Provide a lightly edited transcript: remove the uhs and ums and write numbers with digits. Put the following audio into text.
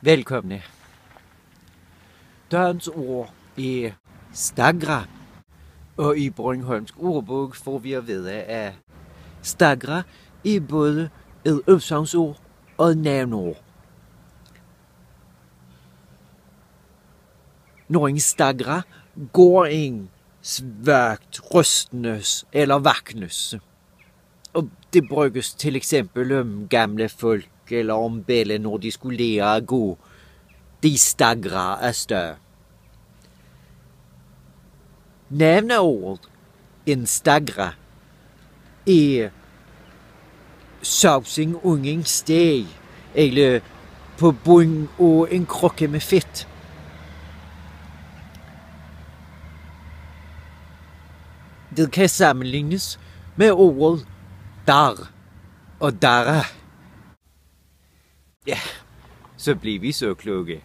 Velkomne. Dagens ord er stagra, og i Bornholmsk ordbog får vi at vide, at stagra er både et udsagnsord og et navnord. Når en stagra går en svagt rystende eller vaknes. Og det bruges til eksempel om gamle folk eller om bælle, når de skulle lære at gå. De stagra afsted. Navneordet en stagra er sausing ungen steg, eller på bund og en krukke med fedt. Det kan sammenlignes med ordet dar og dara. Ja, så bliver vi så kloge.